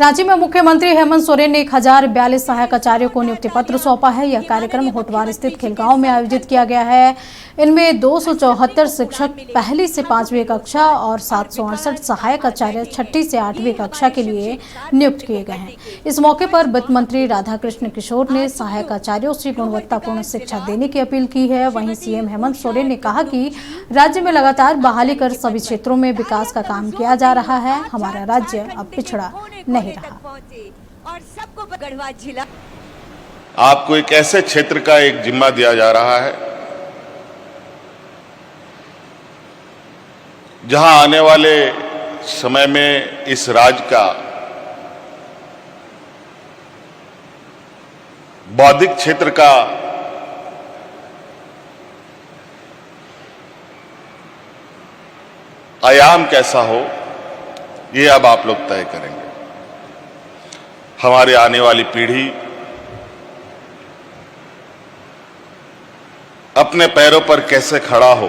रांची में मुख्यमंत्री हेमंत सोरेन ने 1042 सहायक आचार्यों को नियुक्ति पत्र सौंपा है। यह कार्यक्रम होटवार स्थित खिलगांव में आयोजित किया गया है। इनमें 274 शिक्षक पहली से 5वीं कक्षा और 768 सहायक आचार्य 6ठी से 8वीं कक्षा के लिए नियुक्त किए गए हैं। इस मौके पर वित्त मंत्री राधाकृष्ण किशोर ने सहायक आचार्यों से गुणवत्तापूर्ण शिक्षा देने की अपील की है। वहीं सीएम हेमंत सोरेन ने कहा कि राज्य में लगातार बहाली कर सभी क्षेत्रों में विकास का काम किया जा रहा है। हमारा राज्य अब पिछड़ा नहीं रहा। और सबको गढ़वा जिला आपको एक ऐसे क्षेत्र का एक जिम्मा दिया जा रहा है जहां आने वाले समय में इस राज्य का बौद्धिक क्षेत्र का आयाम कैसा हो, ये अब आप लोग तय करेंगे। हमारे आने वाली पीढ़ी अपने पैरों पर कैसे खड़ा हो,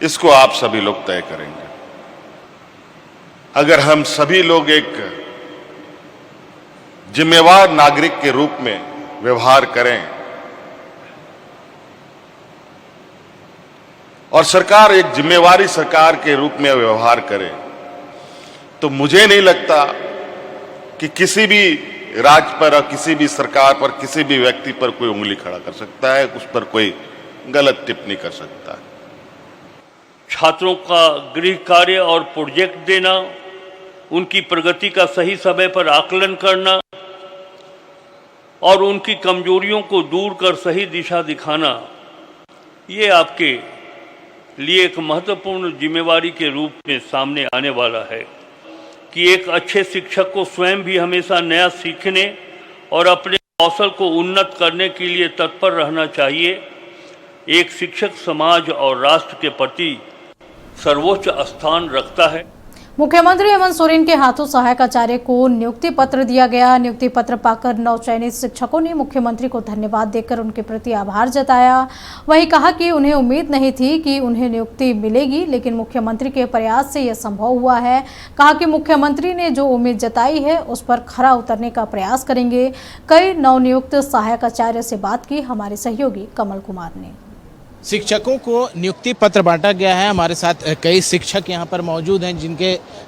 इसको आप सभी लोग तय करेंगे। अगर हम सभी लोग एक जिम्मेवार नागरिक के रूप में व्यवहार करें और सरकार एक जिम्मेवारी सरकार के रूप में व्यवहार करे, तो मुझे नहीं लगता कि किसी भी राज्य पर और किसी भी सरकार पर, किसी भी व्यक्ति पर कोई उंगली खड़ा कर सकता है, उस पर कोई गलत टिप्पणी कर सकता है। छात्रों का गृह कार्य और प्रोजेक्ट देना, उनकी प्रगति का सही समय पर आकलन करना और उनकी कमजोरियों को दूर कर सही दिशा दिखाना, ये आपके लिए एक महत्वपूर्ण जिम्मेवारी के रूप में सामने आने वाला है कि एक अच्छे शिक्षक को स्वयं भी हमेशा नया सीखने और अपने कौशल को उन्नत करने के लिए तत्पर रहना चाहिए। एक शिक्षक समाज और राष्ट्र के प्रति सर्वोच्च स्थान रखता है। मुख्यमंत्री हेमंत सोरेन के हाथों सहायक आचार्य को नियुक्ति पत्र दिया गया। नियुक्ति पत्र पाकर नवचयनित शिक्षकों ने मुख्यमंत्री को धन्यवाद देकर उनके प्रति आभार जताया। वहीं कहा कि उन्हें उम्मीद नहीं थी कि उन्हें नियुक्ति मिलेगी, लेकिन मुख्यमंत्री के प्रयास से यह संभव हुआ है। कहा कि मुख्यमंत्री ने जो उम्मीद जताई है उस पर खरा उतरने का प्रयास करेंगे। कई नवनियुक्त सहायक आचार्य से बात की हमारे सहयोगी कमल कुमार ने। शिक्षकों को नियुक्ति पत्र बांटा गया है। हमारे साथ कई शिक्षक यहां पर मौजूद हैं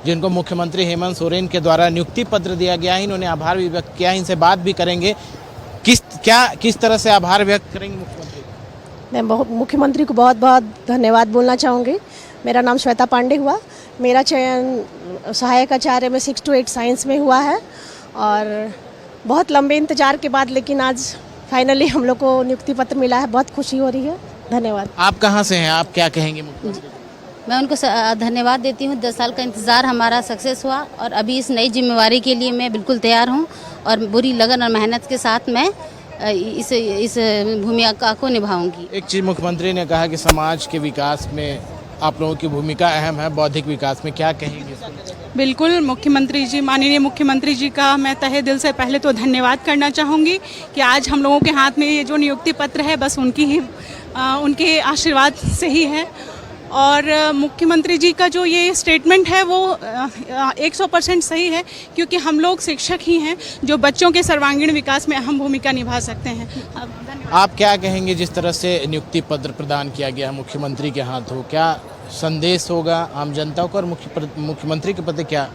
जिनको मुख्यमंत्री हेमंत सोरेन के द्वारा नियुक्ति पत्र दिया गया है। इन्होंने आभार भी व्यक्त किया है, इनसे बात भी करेंगे। किस तरह से आभार व्यक्त करेंगे मुख्यमंत्री? मैं मुख्यमंत्री को बहुत बहुत धन्यवाद बोलना चाहूँगी। मेरा नाम श्वेता पांडे हुआ। मेरा चयन सहायक आचार्य में 6 to 8 साइंस में हुआ है और बहुत लंबे इंतजार के बाद लेकिन आज फाइनली हम लोग को नियुक्ति पत्र मिला है। बहुत खुशी हो रही है। धन्यवाद। आप कहाँ से हैं? आप क्या कहेंगे मुख्यमंत्री? मैं उनको धन्यवाद देती हूँ। 10 साल का इंतज़ार हमारा सक्सेस हुआ और अभी इस नई जिम्मेवारी के लिए मैं बिल्कुल तैयार हूँ और बुरी लगन और मेहनत के साथ मैं इस भूमिका को निभाऊंगी। एक चीज़ मुख्यमंत्री ने कहा कि समाज के विकास में आप लोगों की भूमिका अहम है, बौद्धिक विकास में, क्या कहेंगे? बिल्कुल, मुख्यमंत्री जी, माननीय मुख्यमंत्री जी का मैं तहे दिल से पहले तो धन्यवाद करना चाहूँगी कि आज हम लोगों के हाथ में ये जो नियुक्ति पत्र है बस उनके आशीर्वाद से ही है। और मुख्यमंत्री जी का जो ये स्टेटमेंट है वो 100% सही है, क्योंकि हम लोग शिक्षक ही हैं जो बच्चों के सर्वांगीण विकास में अहम भूमिका निभा सकते हैं। आप क्या कहेंगे जिस तरह से नियुक्ति पत्र प्रदान किया गया मुख्यमंत्री के हाथों? क्या संदेश होगा आम जनता को और मुख्यमंत्री के प्रति क्या?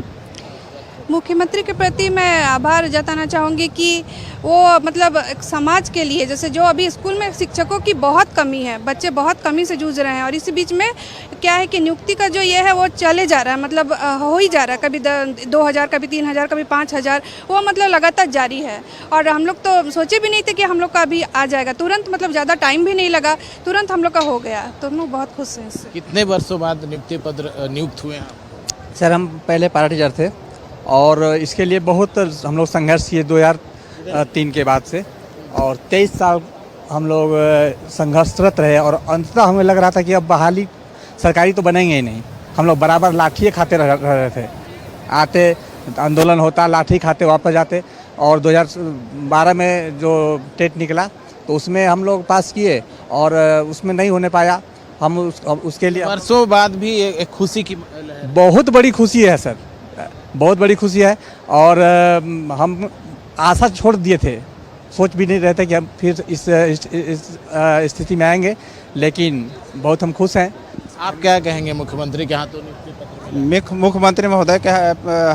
मुख्यमंत्री के प्रति मैं आभार जताना चाहूँगी कि वो मतलब समाज के लिए, जैसे जो अभी स्कूल में शिक्षकों की बहुत कमी है, बच्चे बहुत कमी से जूझ रहे हैं और इसी बीच में क्या है कि नियुक्ति का जो ये है वो चले जा रहा है, मतलब हो ही जा रहा है। कभी 2000, कभी 3000, कभी 5000, वो मतलब लगातार जारी है। और हम लोग तो सोचे भी नहीं थे कि हम लोग का अभी आ जाएगा तुरंत, मतलब ज़्यादा टाइम भी नहीं लगा, तुरंत हम लोग का हो गया। तो हम लोग बहुत खुश हैं इससे। कितने वर्षों बाद नियुक्ति पत्र नियुक्त हुए हैं? सर, हम पहले पारा टीचर थे और इसके लिए बहुत हम लोग संघर्ष किए 2003 के बाद से, और 23 साल हम लोग संघर्षरत रहे और अंततः हमें लग रहा था कि अब बहाली सरकारी तो बनेंगे ही नहीं। हम लोग बराबर लाठी खाते रह रहे थे, आते आंदोलन होता, लाठी खाते वापस जाते। और 2012 में जो टेट निकला तो उसमें हम लोग पास किए और उसमें नहीं होने पाया। उसके लिए वर्षों बाद भी एक खुशी की बहुत बड़ी खुशी है सर। बहुत बड़ी खुशी है। और हम आशा छोड़ दिए थे, सोच भी नहीं रहे थे कि हम फिर इस स्थिति में आएंगे, लेकिन बहुत हम खुश हैं। आप क्या कहेंगे मुख्यमंत्री के हाथों नियुक्ति पत्र? मुख्यमंत्री महोदय के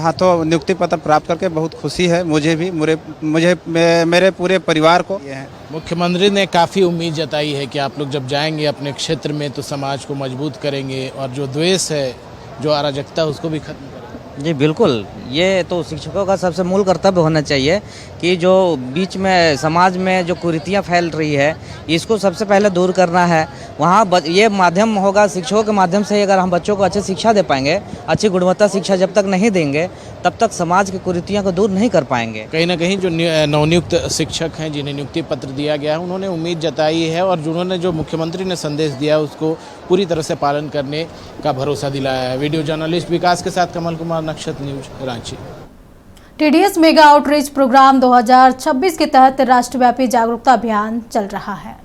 हाथों नियुक्ति पत्र प्राप्त करके बहुत खुशी है, मुझे भी, मेरे पूरे परिवार को। मुख्यमंत्री ने काफ़ी उम्मीद जताई है कि आप लोग जब जाएंगे अपने क्षेत्र में तो समाज को मजबूत करेंगे और जो द्वेष है, जो अराजकता है, उसको भी खत्म करेंगे। जी बिल्कुल, ये तो शिक्षकों का सबसे मूल कर्तव्य होना चाहिए कि जो बीच में समाज में जो कुरीतियाँ फैल रही है इसको सबसे पहले दूर करना है। वहाँ ये माध्यम होगा, शिक्षकों के माध्यम से अगर हम बच्चों को अच्छी शिक्षा दे पाएंगे, अच्छी गुणवत्ता शिक्षा जब तक नहीं देंगे तब तक समाज की कुरीतियों को दूर नहीं कर पाएंगे। कहीं ना कहीं जो नवनियुक्त शिक्षक हैं जिन्हें नियुक्ति पत्र दिया गया है, उन्होंने उम्मीद जताई है और जिन्होंने जो मुख्यमंत्री ने संदेश दिया है उसको पूरी तरह से पालन करने का भरोसा दिलाया है। वीडियो जर्नलिस्ट विकास के साथ Kamal Kumar, Nakshatra news, Ranchi. TDS mega outreach programme 2026 के तहत राष्ट्रव्यापी जागरूकता अभियान चल रहा है।